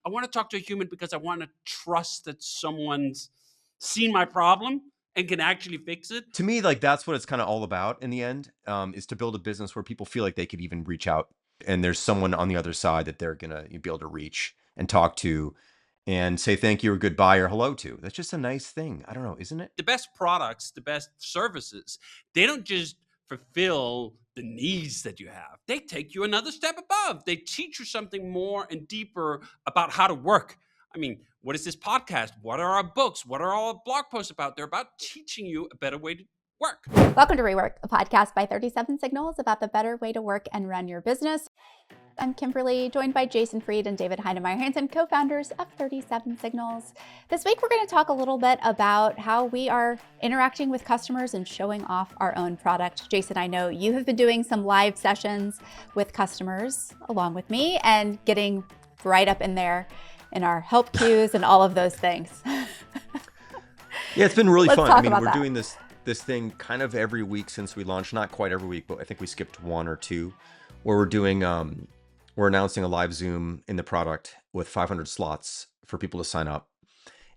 I want to talk to a human because I want to trust that someone's seen my problem and can actually fix it. To me, like that's what it's kind of all about in the end, is to build a business where people feel like they could even reach out and there's someone on the other side that they're gonna be able to reach and talk to and say thank you or goodbye or hello to. That's just a nice thing. I don't know, isn't it? The best products, the best services, they don't just fulfill the needs that you have. They take you another step above. They teach you something more and deeper about how to work. I mean, what is this podcast? What are our books? What are all our blog posts about? They're about teaching you a better way to work. Welcome to REWORK, a podcast by 37 Signals about the better way to work and run your business. I'm Kimberly, joined by Jason Fried and David Heinemeier Hansson, co-founders of 37 Signals. This week, we're going to talk a little bit about how we are interacting with customers and showing off our own product. Jason, I know you have been doing some live sessions with customers along with me and getting right up in there in our help queues and all of those things. Yeah, it's been really fun. I mean, we're that. doing this thing kind of every week since we launched. Not quite every week, but I think we skipped one or two, where we're doing we're announcing a live Zoom in the product with 500 slots for people to sign up.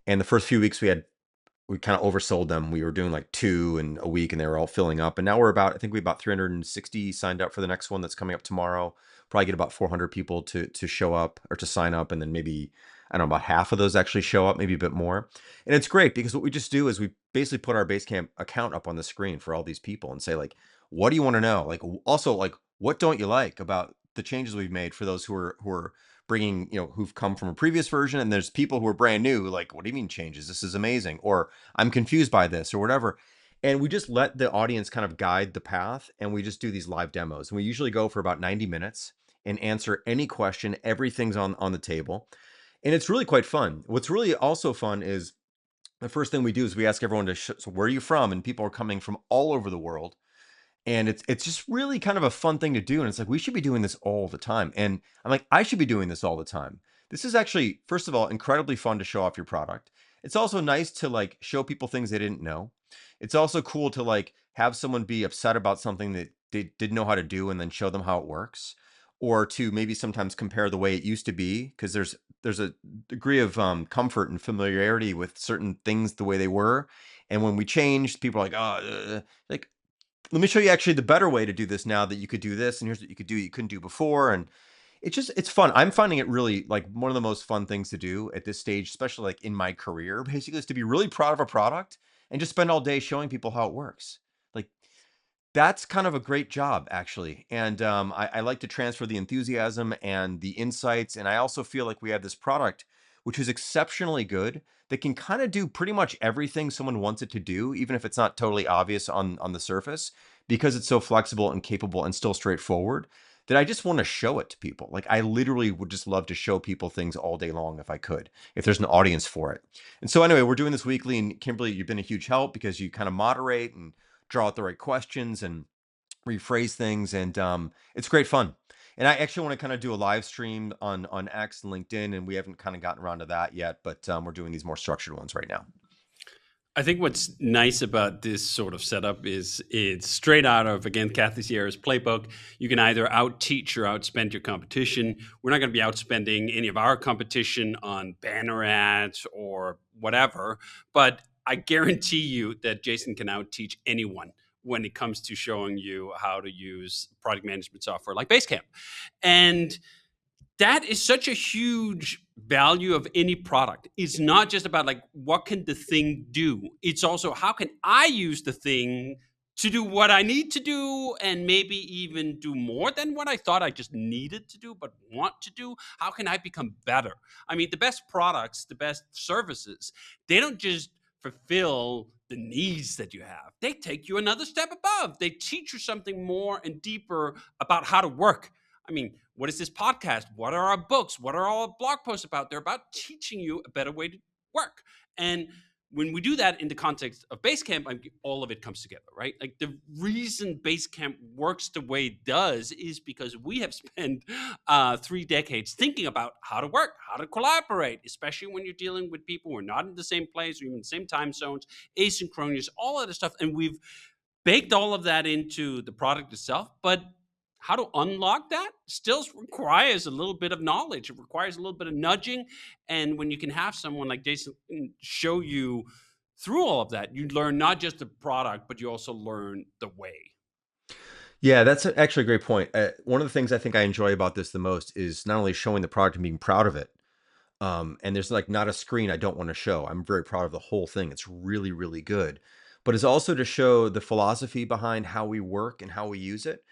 And the first few weeks we kind of oversold them. We were doing like 2 in a week and they were all filling up. And now we're about 360 signed up for the next one that's coming up tomorrow. Probably get about 400 people to show up or to sign up. And then maybe, I don't know, about half of those actually show up, maybe a bit more. And it's great because what we just do is we basically put our Basecamp account up on the screen for all these people and say like, what do you want to know? Like also like, what don't you like about the changes we've made for those who are bringing, who've come from a previous version, and there's people who are brand new, like, what do you mean changes? This is amazing. Or I'm confused by this or whatever. And we just let the audience kind of guide the path. And we just do these live demos. And we usually go for about 90 minutes and answer any question. Everything's on the table. And it's really quite fun. What's really also fun is the first thing we do is we ask everyone to, so where are you from? And people are coming from all over the world. And it's just really kind of a fun thing to do. And it's like, we should be doing this all the time. And I'm like, I should be doing this all the time. This is actually, first of all, incredibly fun to show off your product. It's also nice to like show people things they didn't know. It's also cool to like have someone be upset about something that they didn't know how to do and then show them how it works. Or to maybe sometimes compare the way it used to be, because there's a degree of comfort and familiarity with certain things the way they were. And when we changed, people are like, oh, like, let me show you actually the better way to do this now that you could do this. And here's what you could do you couldn't do before. And it's fun. I'm finding it really like one of the most fun things to do at this stage, especially like in my career, basically, is to be really proud of a product and just spend all day showing people how it works. Like that's kind of a great job, actually. And I like to transfer the enthusiasm and the insights. And I also feel like we have this product, which is exceptionally good, that can kind of do pretty much everything someone wants it to do, even if it's not totally obvious on the surface, because it's so flexible and capable and still straightforward, that I just want to show it to people. Like I literally would just love to show people things all day long if I could, if there's an audience for it. And so anyway, we're doing this weekly, and Kimberly, you've been a huge help because you kind of moderate and draw out the right questions and rephrase things. And it's great fun. And I actually want to kind of do a live stream on X and LinkedIn, and we haven't kind of gotten around to that yet, but we're doing these more structured ones right now. I think what's nice about this sort of setup is it's straight out of, again, Kathy Sierra's playbook. You can either out-teach or outspend your competition. We're not going to be outspending any of our competition on banner ads or whatever, but I guarantee you that Jason can out-teach anyone when it comes to showing you how to use product management software like Basecamp. And that is such a huge value of any product. It's not just about like, what can the thing do? It's also, how can I use the thing to do what I need to do and maybe even do more than what I thought I just needed to do, but want to do? How can I become better? I mean, the best products, the best services, they don't just fulfill the needs that you have. They take you another step above. They teach you something more and deeper about how to work. I mean, what is this podcast? What are our books? What are all our blog posts about? They're about teaching you a better way to work. And when we do that in the context of Basecamp, all of it comes together, right? Like the reason Basecamp works the way it does is because we have spent 3 decades thinking about how to work, how to collaborate, especially when you're dealing with people who are not in the same place or even the same time zones, asynchronous, all of that stuff. And we've baked all of that into the product itself. But how to unlock that still requires a little bit of knowledge. It requires a little bit of nudging. And when you can have someone like Jason show you through all of that, you learn not just the product, but you also learn the way. Yeah, that's actually a great point. One of the things I think I enjoy about this the most is not only showing the product and being proud of it. And there's like not a screen I don't want to show. I'm very proud of the whole thing. It's really, really good. But it's also to show the philosophy behind how we work and how we use it.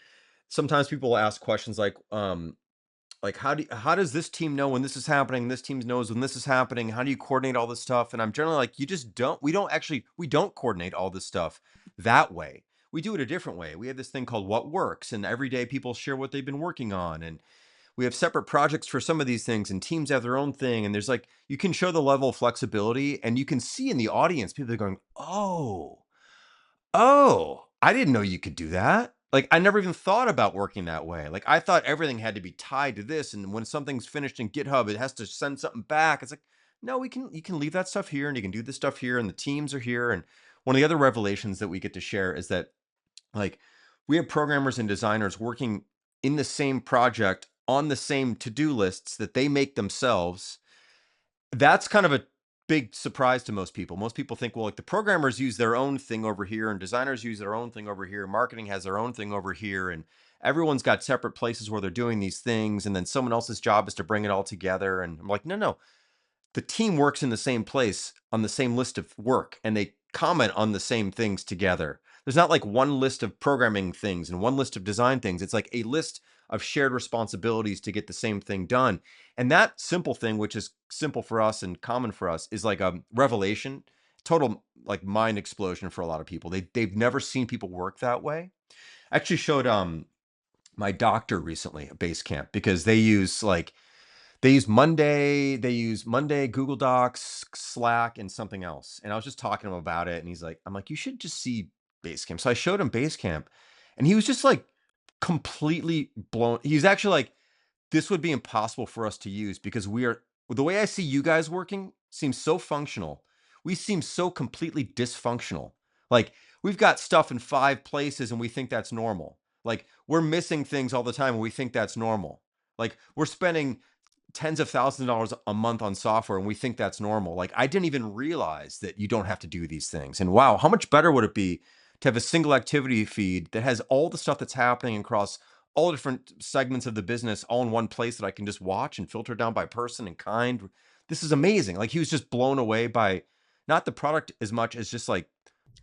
Sometimes people will ask questions like how does this team know when this is happening? This team knows when this is happening. How do you coordinate all this stuff? And I'm generally like, you just don't. We don't coordinate all this stuff that way. We do it a different way. We have this thing called What Works, and every day people share what they've been working on, and we have separate projects for some of these things, and teams have their own thing. And there's like, you can show the level of flexibility, and you can see in the audience people are going, oh, I didn't know you could do that. Like, I never even thought about working that way. Like, I thought everything had to be tied to this, and when something's finished in GitHub, it has to send something back. It's like, no, you can leave that stuff here, and you can do this stuff here, and the teams are here. And one of the other revelations that we get to share is that, like, we have programmers and designers working in the same project on the same to-do lists that they make themselves. That's kind of a big surprise to most people. Most people think, well, like the programmers use their own thing over here and designers use their own thing over here. Marketing has their own thing over here. And everyone's got separate places where they're doing these things. And then someone else's job is to bring it all together. And I'm like, no, the team works in the same place on the same list of work and they comment on the same things together. There's not like one list of programming things and one list of design things. It's like a list of shared responsibilities to get the same thing done. And that simple thing, which is simple for us and common for us, is like a revelation, total like mind explosion for a lot of people. They've never seen people work that way. I actually showed my doctor recently at Basecamp because they use Monday, Google Docs, Slack, and something else. And I was just talking to him about it, and I'm like, you should just see Basecamp. So I showed him Basecamp, and he was just like completely blown. He's actually like, this would be impossible for us to use because the way I see you guys working seems so functional. We seem so completely dysfunctional. Like, we've got stuff in 5 places and we think that's normal. Like, we're missing things all the time and we think that's normal. Like, we're spending tens of thousands of dollars a month on software and we think that's normal. Like, I didn't even realize that you don't have to do these things. And wow, how much better would it be to have a single activity feed that has all the stuff that's happening across all different segments of the business all in one place that I can just watch and filter down by person and kind. This is amazing. Like, he was just blown away by not the product as much as just like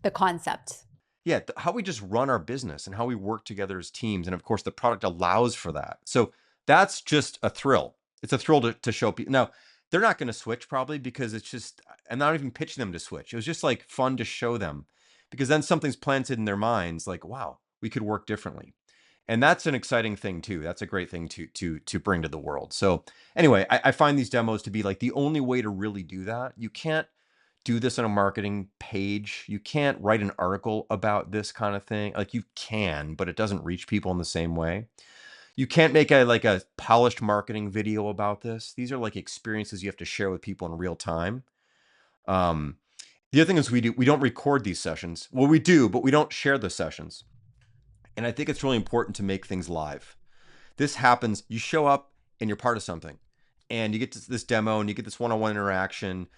the concept. Yeah, how we just run our business and how we work together as teams. And of course, the product allows for that. So that's just a thrill. It's a thrill to show people. Now, they're not going to switch probably because it's just, I'm not even pitching them to switch. It was just like fun to show them because then something's planted in their minds like, wow, we could work differently. And that's an exciting thing too. That's a great thing to bring to the world. So anyway, I find these demos to be like the only way to really do that. You can't do this on a marketing page. You can't write an article about this kind of thing. Like, you can, but it doesn't reach people in the same way. You can't make a polished marketing video about this. These are like experiences you have to share with people in real time. The other thing is we don't record these sessions. Well, we do, but we don't share the sessions. And I think it's really important to make things live. This happens, you show up and you're part of something. And you get this demo and you get this one-on-one interaction.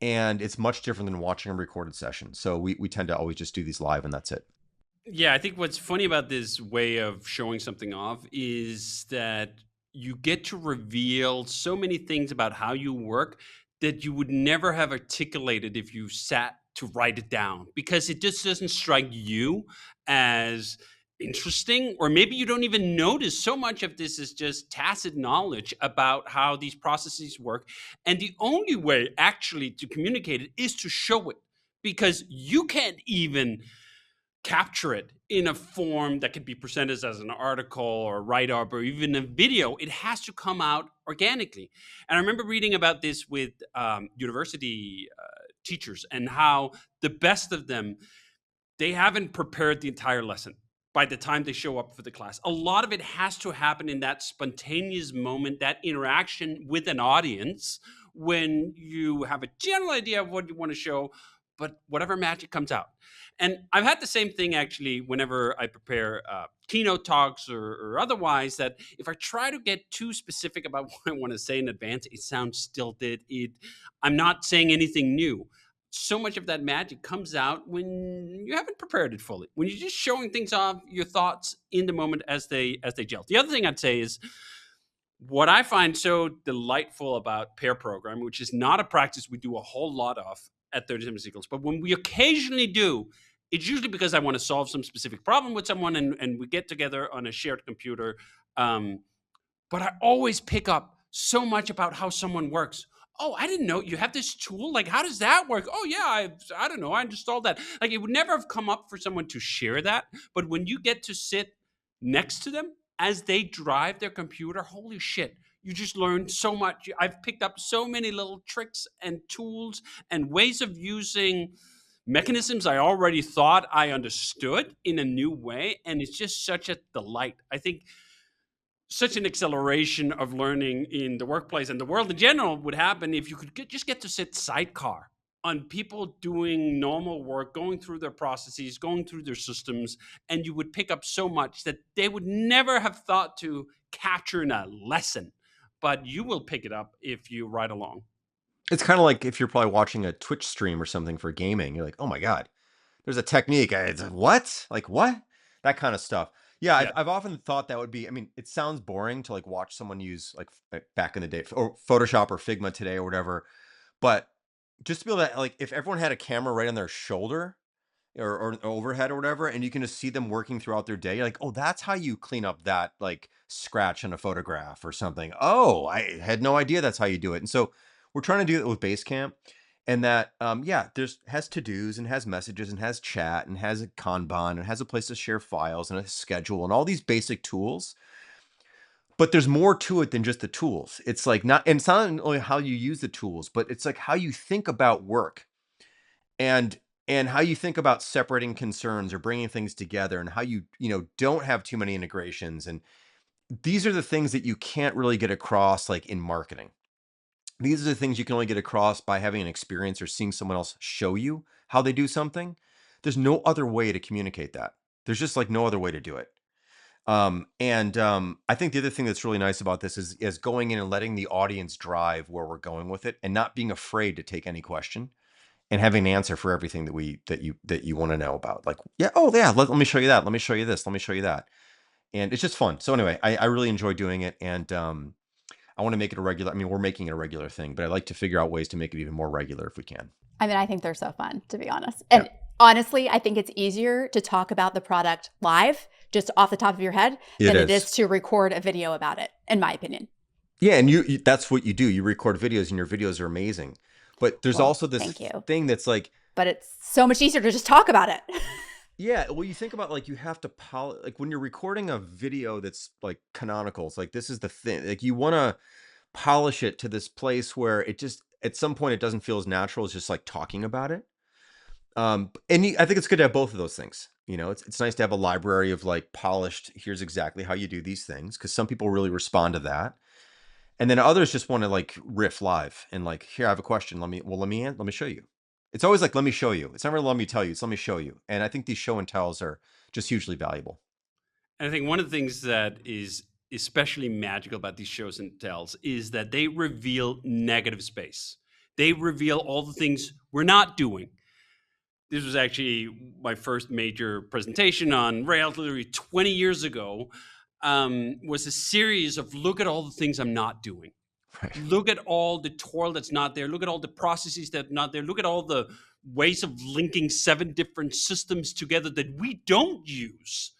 And it's much different than watching a recorded session. So we tend to always just do these live and that's it. Yeah, I think what's funny about this way of showing something off is that you get to reveal so many things about how you work that you would never have articulated if you sat to write it down, because it just doesn't strike you as interesting, or maybe you don't even notice. So much of this is just tacit knowledge about how these processes work. And the only way actually to communicate it is to show it, because you can't even capture it in a form that could be presented as an article or a write-up or even a video. It has to come out organically. And I remember reading about this with university teachers and how the best of them, they haven't prepared the entire lesson by the time they show up for the class. A lot of it has to happen in that spontaneous moment, that interaction with an audience, when you have a general idea of what you want to show, but whatever magic comes out. And I've had the same thing actually whenever I prepare keynote talks or otherwise, that if I try to get too specific about what I want to say in advance, it sounds stilted. I'm not saying anything new. So much of that magic comes out when you haven't prepared it fully, when you're just showing things off, your thoughts in the moment as they gel. The other thing I'd say is, what I find so delightful about pair programming, which is not a practice we do a whole lot of at 37 Signals, but when we occasionally do, it's usually because I want to solve some specific problem with someone, and we get together on a shared computer. But I always pick up so much about how someone works. Oh, I didn't know you have this tool. Like, how does that work? Oh, yeah, I don't know. I installed that. Like, it would never have come up for someone to share that. But when you get to sit next to them as they drive their computer, holy shit, you just learn so much. I've picked up so many little tricks and tools and ways of using mechanisms I already thought I understood in a new way. And it's just such a delight. I think such an acceleration of learning in the workplace and the world in general would happen if you could just get to sit sidecar on people doing normal work, going through their processes, going through their systems, and you would pick up so much that they would never have thought to capture in a lesson, but you will pick it up if you ride along. It's kind of like if you're probably watching a Twitch stream or something for gaming, you're like, oh my God, there's a technique. It's like, what? Like what? That kind of stuff. Yeah, I've often thought that would be, I mean, it sounds boring to like watch someone use like back in the day, or Photoshop or Figma today or whatever. But just to be able to, like, if everyone had a camera right on their shoulder or overhead or whatever, and you can just see them working throughout their day, you're like, oh, that's how you clean up that like scratch in a photograph or something. Oh, I had no idea that's how you do it. And so we're trying to do it with Basecamp. And that, yeah, has to-dos and has messages and has chat and has a Kanban and has a place to share files and a schedule and all these basic tools. But there's more to it than just the tools. It's like and it's not only how you use the tools, but it's like how you think about work and how you think about separating concerns or bringing things together, and how you don't have too many integrations. And these are the things that you can't really get across like in marketing. These are the things you can only get across by having an experience or seeing someone else show you how they do something. There's no other way to communicate that. There's just like no other way to do it. I think the other thing that's really nice about this is going in and letting the audience drive where we're going with it, and not being afraid to take any question and having an answer for everything that you want to know about. Like, yeah, oh yeah, let me show you that. Let me show you this. Let me show you that. And it's just fun. So anyway, I really enjoy doing it. And I want to make it a regular. I mean, we're making it a regular thing, but I'd like to figure out ways to make it even more regular if we can. I mean, I think they're so fun, to be honest. And honestly, I think it's easier to talk about the product live, just off the top of your head, than it is to record a video about it, in my opinion. Yeah, and you that's what you do. You record videos, and your videos are amazing. But there's also this thing that's like... But it's so much easier to just talk about it. Yeah, well, you think about like you have to like when you're recording a video that's like canonical, it's like this is the thing. Like you want to polish it to this place where it just at some point it doesn't feel as natural as just like talking about it. I think it's good to have both of those things. It's nice to have a library of like polished, here's exactly how you do these things, because some people really respond to that. And then others just want to like riff live and like, here, I have a question. Let me show you. It's always like, let me show you. It's never let me tell you. It's let me show you. And I think these show and tells are just hugely valuable. And I think one of the things that is especially magical about these shows and tells is that they reveal negative space. They reveal all the things we're not doing. This was actually my first major presentation on Rails, literally 20 years ago, was a series of look at all the things I'm not doing. Right. Look at all the toil that's not there. Look at all the processes that are not there. Look at all the ways of linking 7 different systems together that we don't use.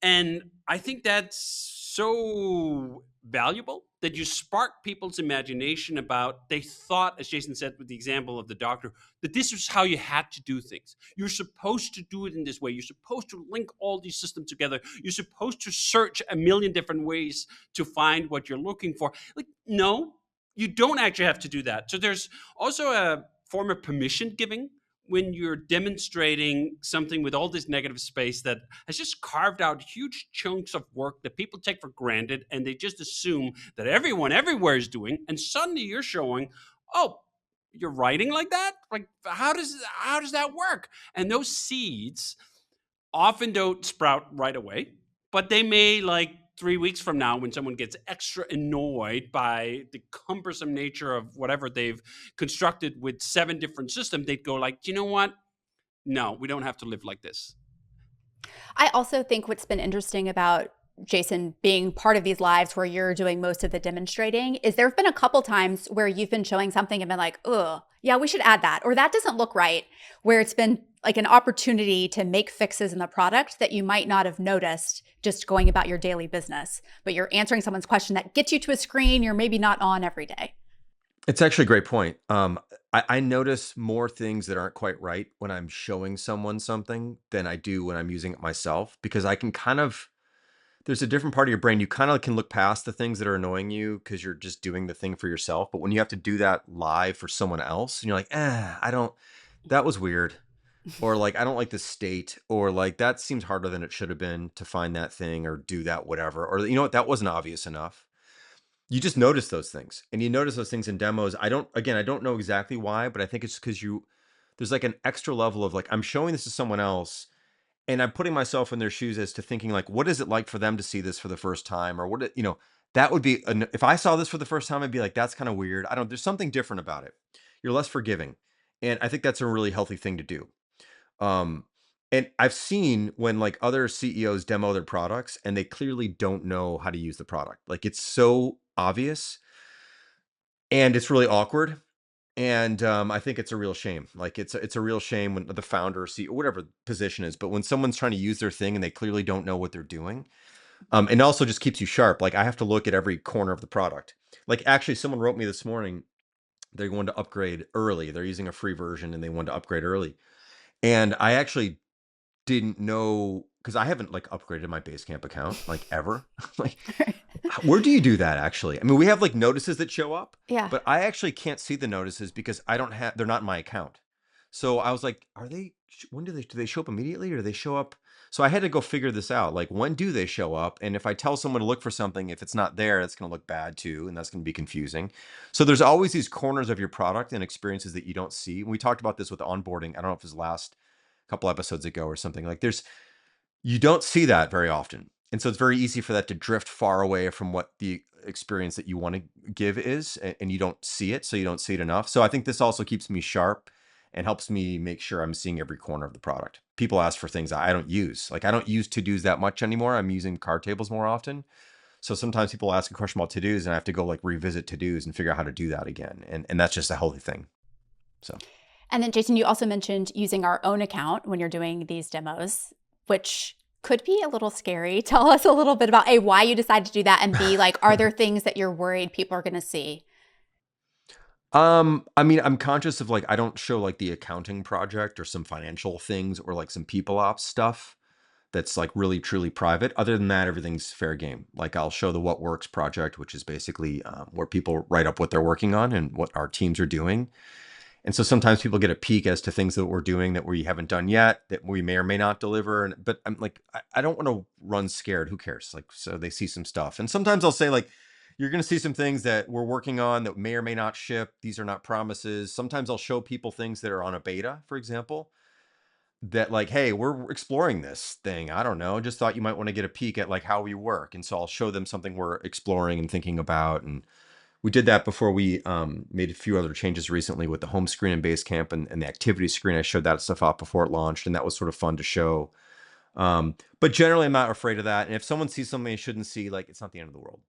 And I think that's so valuable that you spark people's imagination about, they thought, as Jason said with the example of the doctor, that this was how you had to do things. You're supposed to do it in this way. You're supposed to link all these systems together. You're supposed to search a million different ways to find what you're looking for. Like, no, you don't actually have to do that. So there's also a form of permission giving when you're demonstrating something with all this negative space that has just carved out huge chunks of work that people take for granted, and they just assume that everyone everywhere is doing. And suddenly you're showing, oh, you're writing like that? Like, how does that work? And those seeds often don't sprout right away, but they may, like 3 weeks from now, when someone gets extra annoyed by the cumbersome nature of whatever they've constructed with 7 different systems, they'd go like, you know what? No, we don't have to live like this. I also think what's been interesting about Jason being part of these lives where you're doing most of the demonstrating is there have been a couple times where you've been showing something and been like, oh, yeah, we should add that, or that doesn't look right, where it's been like an opportunity to make fixes in the product that you might not have noticed just going about your daily business, but you're answering someone's question that gets you to a screen you're maybe not on every day. It's actually a great point. I notice more things that aren't quite right when I'm showing someone something than I do when I'm using it myself, because I can kind of, there's a different part of your brain. You kind of can look past the things that are annoying you because you're just doing the thing for yourself. But when you have to do that live for someone else and you're like, I don't, that was weird. Or like, I don't like the state, or like, that seems harder than it should have been to find that thing or do that, whatever. Or, you know what, that wasn't obvious enough. You just notice those things, and you notice those things in demos. I don't know exactly why, but I think it's because there's like an extra level of like, I'm showing this to someone else and I'm putting myself in their shoes as to thinking like, what is it like for them to see this for the first time? Or that would be, if I saw this for the first time, I'd be like, that's kind of weird. There's something different about it. You're less forgiving. And I think that's a really healthy thing to do. Um, and I've seen when like other CEOs demo their products and they clearly don't know how to use the product. Like it's so obvious and it's really awkward. And I think it's a real shame. Like it's a real shame when the founder or CEO, whatever the position is, but when someone's trying to use their thing and they clearly don't know what they're doing, and also just keeps you sharp. Like I have to look at every corner of the product. Like actually, someone wrote me this morning. They're going to upgrade early. They're using a free version and they want to upgrade early. And I actually didn't know because I haven't like upgraded my Basecamp account like ever. Like where do you do that actually? I mean, we have like notices that show up, Yeah. but I actually can't see the notices because I don't have, they're not in my account. So I was like, when do they show up immediately or do they show up? So I had to go figure this out. Like, when do they show up? And if I tell someone to look for something, if it's not there, it's going to look bad too. And that's going to be confusing. So there's always these corners of your product and experiences that you don't see. We talked about this with onboarding. I don't know if it was last couple episodes ago or something. Like you don't see that very often. And so it's very easy for that to drift far away from what the experience that you want to give is, and you don't see it. So you don't see it enough. So I think this also keeps me sharp and helps me make sure I'm seeing every corner of the product. People ask for things I don't use. Like I don't use to-dos that much anymore. I'm using card tables more often. So sometimes people ask a question about to-dos and I have to go like revisit to-dos and figure out how to do that again. And that's just a healthy thing. So. And then Jason, you also mentioned using our own account when you're doing these demos, which could be a little scary. Tell us a little bit about A, why you decided to do that, and B, like, are there things that you're worried people are going to see? I mean, I'm conscious of like, I don't show like the accounting project or some financial things or like some people ops stuff that's like really truly private. Other than that, everything's fair game. Like I'll show the What Works project, which is basically where people write up what they're working on and what our teams are doing. And so sometimes people get a peek as to things that we're doing that we haven't done yet, that we may or may not deliver. But I'm like, I don't want to run scared. Who cares? Like, so they see some stuff. And sometimes I'll say like, you're going to see some things that we're working on that may or may not ship. These are not promises. Sometimes I'll show people things that are on a beta, for example, that like, hey, we're exploring this thing. I don't know. Just thought you might want to get a peek at like how we work. And so I'll show them something we're exploring and thinking about. And we did that before we made a few other changes recently with the home screen in Basecamp and the activity screen. I showed that stuff off before it launched, and that was sort of fun to show. But generally, I'm not afraid of that. And if someone sees something they shouldn't see, like, it's not the end of the world.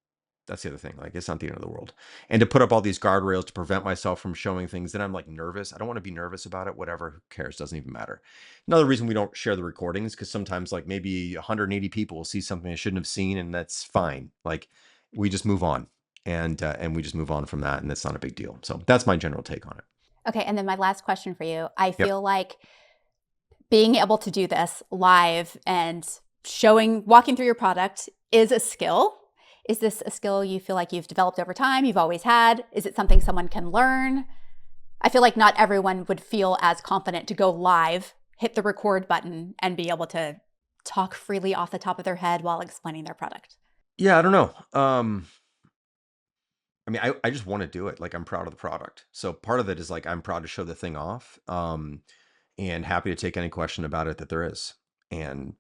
That's the other thing. Like, it's not the end of the world. And to put up all these guardrails to prevent myself from showing things that I'm like nervous. I don't want to be nervous about it. Whatever. Who cares? Doesn't even matter. Another reason we don't share the recordings, because sometimes like maybe 180 people will see something they shouldn't have seen, and that's fine. Like, we just move on. And we just move on from that, and that's not a big deal. So that's my general take on it. Okay, and then my last question for you. I Yep. feel like being able to do this live and walking through your product is a skill. Is this a skill you feel like you've developed over time, you've always had? Is it something someone can learn? I feel like not everyone would feel as confident to go live, hit the record button, and be able to talk freely off the top of their head while explaining their product. Yeah, I don't know. I mean, I just want to do it. Like, I'm proud of the product. So part of it is like, I'm proud to show the thing off, and happy to take any question about it that there is. And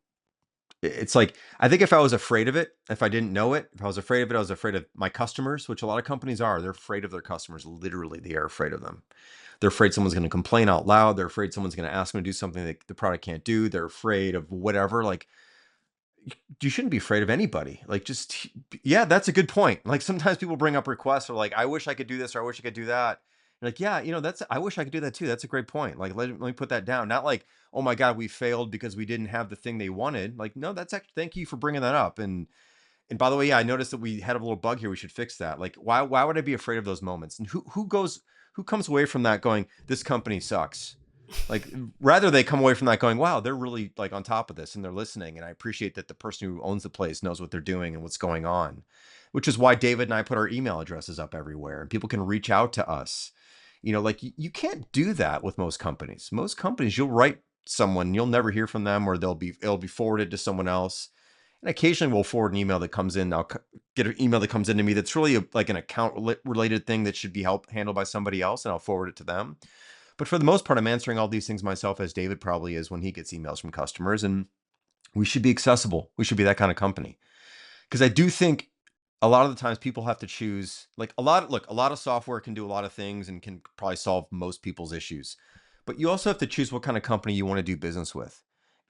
it's like, I think if I was afraid of it, if I didn't know it, if I was afraid of it, I was afraid of my customers, which a lot of companies are. They're afraid of their customers. Literally, they are afraid of them. They're afraid someone's going to complain out loud. They're afraid someone's going to ask them to do something that the product can't do. They're afraid of whatever. Like, you shouldn't be afraid of anybody. Like, just, yeah, that's a good point. Like, sometimes people bring up requests or like, I wish I could do this or I wish I could do that. You're like, yeah, I wish I could do that too. That's a great point. Like, let me put that down. Not like, oh my God, we failed because we didn't have the thing they wanted. Like, no, that's actually, thank you for bringing that up. And by the way, yeah, I noticed that we had a little bug here. We should fix that. Like, why would I be afraid of those moments? And who comes away from that going, this company sucks? Like, rather they come away from that going, wow, they're really like on top of this and they're listening. And I appreciate that the person who owns the place knows what they're doing and what's going on, which is why David and I put our email addresses up everywhere and people can reach out to us. Like you can't do that with most companies. Most companies, you'll write someone, you'll never hear from them, or it'll be forwarded to someone else. And occasionally we'll forward an email that comes in. I'll get an email that comes into me that's really like an account related thing that should be handled by somebody else, and I'll forward it to them. But for the most part, I'm answering all these things myself, as David probably is when he gets emails from customers. And we should be accessible. We should be that kind of company. Because I do think a lot of the times people have to choose, like a lot of software can do a lot of things and can probably solve most people's issues. But you also have to choose what kind of company you want to do business with.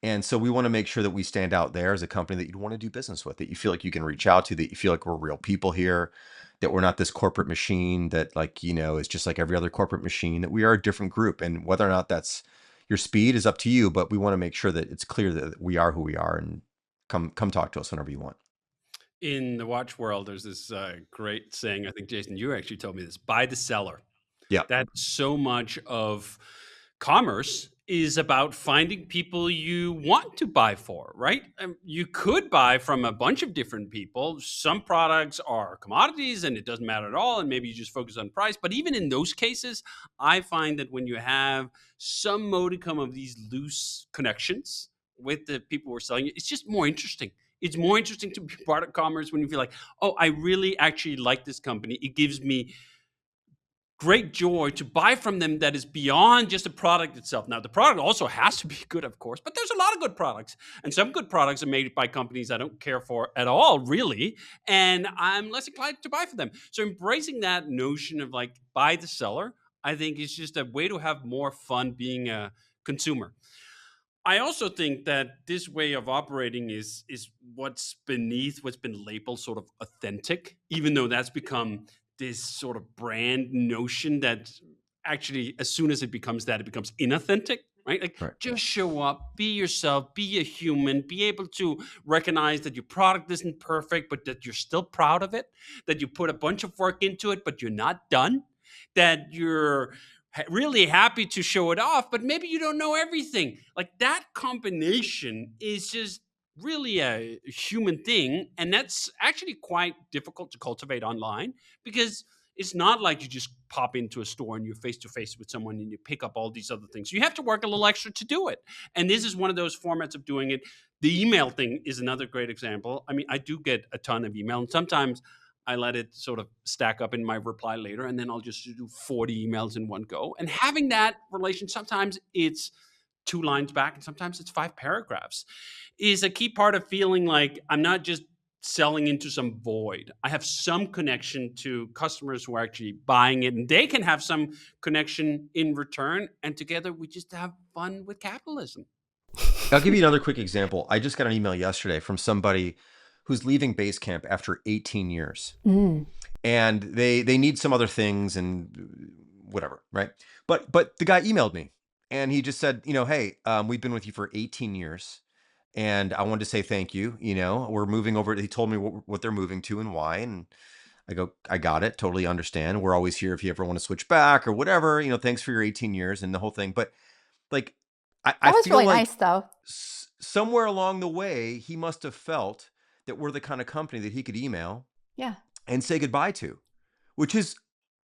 And so we want to make sure that we stand out there as a company that you'd want to do business with, that you feel like you can reach out to, that you feel like we're real people here, that we're not this corporate machine that is just like every other corporate machine, that we are a different group. And whether or not that's your speed is up to you, but we want to make sure that it's clear that we are who we are, and come talk to us whenever you want. In the watch world, there's this great saying. I think, Jason, you actually told me this: buy the seller. Yeah. That so much of commerce is about finding people you want to buy for, right? You could buy from a bunch of different people. Some products are commodities and it doesn't matter at all, and maybe you just focus on price. But even in those cases, I find that when you have some modicum of these loose connections with the people who are selling it, it's just more interesting. It's more interesting to be part of commerce when you feel like, oh, I really actually like this company. It gives me great joy to buy from them that is beyond just the product itself. Now, the product also has to be good, of course, but there's a lot of good products. And some good products are made by companies I don't care for at all, really. And I'm less inclined to buy from them. So embracing that notion of like buy the seller, I think is just a way to have more fun being a consumer. I also think that this way of operating is what's beneath what's been labeled sort of authentic, even though that's become this sort of brand notion that actually, as soon as it becomes that, it becomes inauthentic, right? Like, Right. just show up, be yourself, be a human, be able to recognize that your product isn't perfect, but that you're still proud of it, that you put a bunch of work into it, but you're not done, that you're really happy to show it off, but maybe you don't know everything. Like, that combination is just really a human thing. And that's actually quite difficult to cultivate online, because it's not like you just pop into a store and you're face to face with someone and you pick up all these other things. You have to work a little extra to do it. And this is one of those formats of doing it. The email thing is another great example. I mean, I do get a ton of email, and sometimes I let it sort of stack up in my reply later, and then I'll just do 40 emails in one go. And having that relation, sometimes it's 2 lines back and sometimes it's 5 paragraphs, is a key part of feeling like I'm not just selling into some void. I have some connection to customers who are actually buying it, and they can have some connection in return. And together we just have fun with capitalism. I'll give you another quick example. I just got an email yesterday from somebody who's leaving Basecamp after 18 years. And they need some other things and whatever, right? But the guy emailed me and he just said, hey, we've been with you for 18 years. And I wanted to say thank you. We're moving over. He told me what they're moving to and why. And I go, I got it. Totally understand. We're always here if you ever want to switch back or whatever. Thanks for your 18 years and the whole thing. But like, That I was feel really like nice, though. somewhere along the way, he must have felt that we're the kind of company that he could email Yeah. and say goodbye to, which is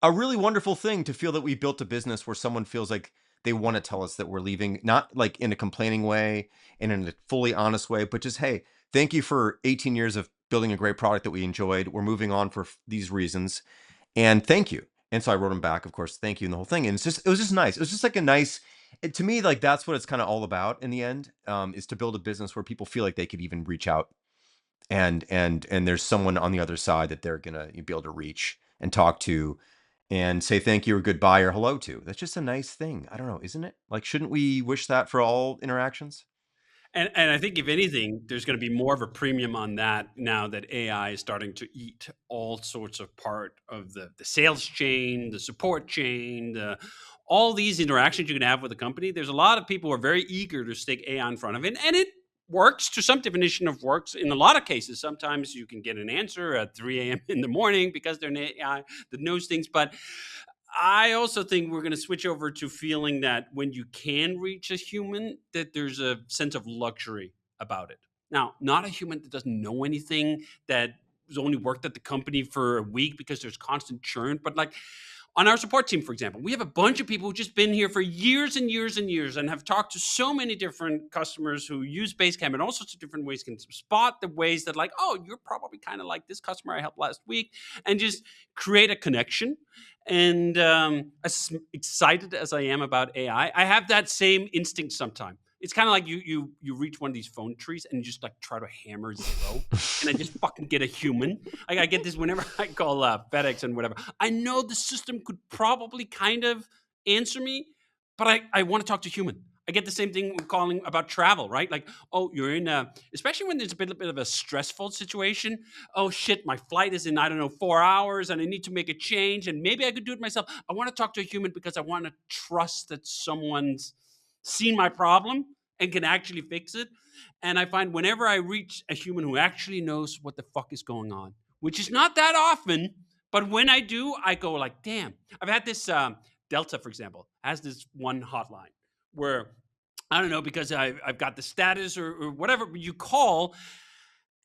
a really wonderful thing, to feel that we built a business where someone feels like they want to tell us that we're leaving, not like in a complaining way and in a fully honest way, but just, hey, thank you for 18 years of building a great product that we enjoyed. We're moving on for these reasons. and thank you. And so I wrote him back, of course, thank you, and the whole thing. And it was just nice. It was just like a nice, to me, like that's what it's kind of all about in the end, is to build a business where people feel like they could even reach out, and there's someone on the other side that they're gonna be able to reach and talk to and say thank you or goodbye or hello to. That's just a nice thing. I don't know, isn't it? Like, shouldn't we wish that for all interactions? And I think if anything, there's going to be more of a premium on that now that AI is starting to eat all sorts of part of the sales chain, the support chain, all these interactions you can have with a company. There's a lot of people who are very eager to stick AI in front of it, and it works to some definition of works in a lot of cases. Sometimes you can get an answer at 3 a.m. in the morning because they're an AI that knows things, but I also think we're going to switch over to feeling that when you can reach a human, that there's a sense of luxury about it. Now, not a human that doesn't know anything, that has only worked at the company for a week because there's constant churn, but like on our support team, for example, we have a bunch of people who've just been here for years and years and years and have talked to so many different customers who use Basecamp in all sorts of different ways, can spot the ways that like, oh, you're probably kind of like this customer I helped last week, and just create a connection. And as excited as I am about AI, I have that same instinct sometimes. It's kind of like you reach one of these phone trees and you just like try to hammer zero, and I just fucking get a human. Like I get this whenever I call FedEx and whatever. I know the system could probably kind of answer me, but I want to talk to a human. I get the same thing when calling about travel, right? Like, oh, you're in especially when there's a bit of a stressful situation. Oh shit, my flight is in, I don't know, 4 hours and I need to make a change and maybe I could do it myself. I want to talk to a human because I want to trust that someone's seen my problem and can actually fix it. And I find whenever I reach a human who actually knows what the fuck is going on, which is not that often, but when I do, I go like, damn. I've had this, Delta, for example, has this one hotline where, I don't know, because I've got the status or whatever, you call,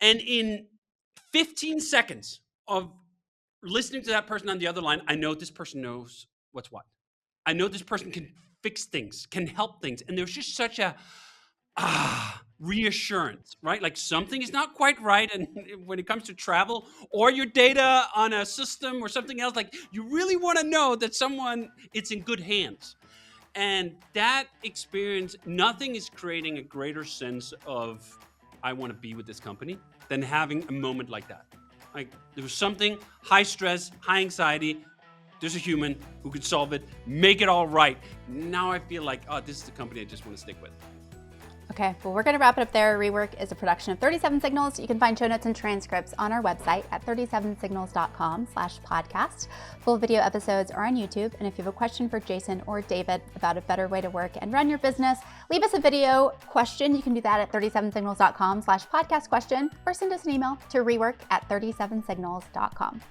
and in 15 seconds of listening to that person on the other line, I know this person knows what's what. I know this person can fix things, can help things. And there's just such a reassurance, right? Like something is not quite right. And when it comes to travel or your data on a system or something else, like you really want to know that it's in good hands. And that experience, nothing is creating a greater sense of, I want to be with this company than having a moment like that. Like there was something, high stress, high anxiety. There's a human who could solve it, make it all right. Now I feel like, oh, this is the company I just want to stick with. Okay, well, we're going to wrap it up there. REWORK is a production of 37 Signals. You can find show notes and transcripts on our website at 37signals.com/podcast. Full video episodes are on YouTube. And if you have a question for Jason or David about a better way to work and run your business, leave us a video question. You can do that at 37signals.com/podcast question, or send us an email to rework@37signals.com.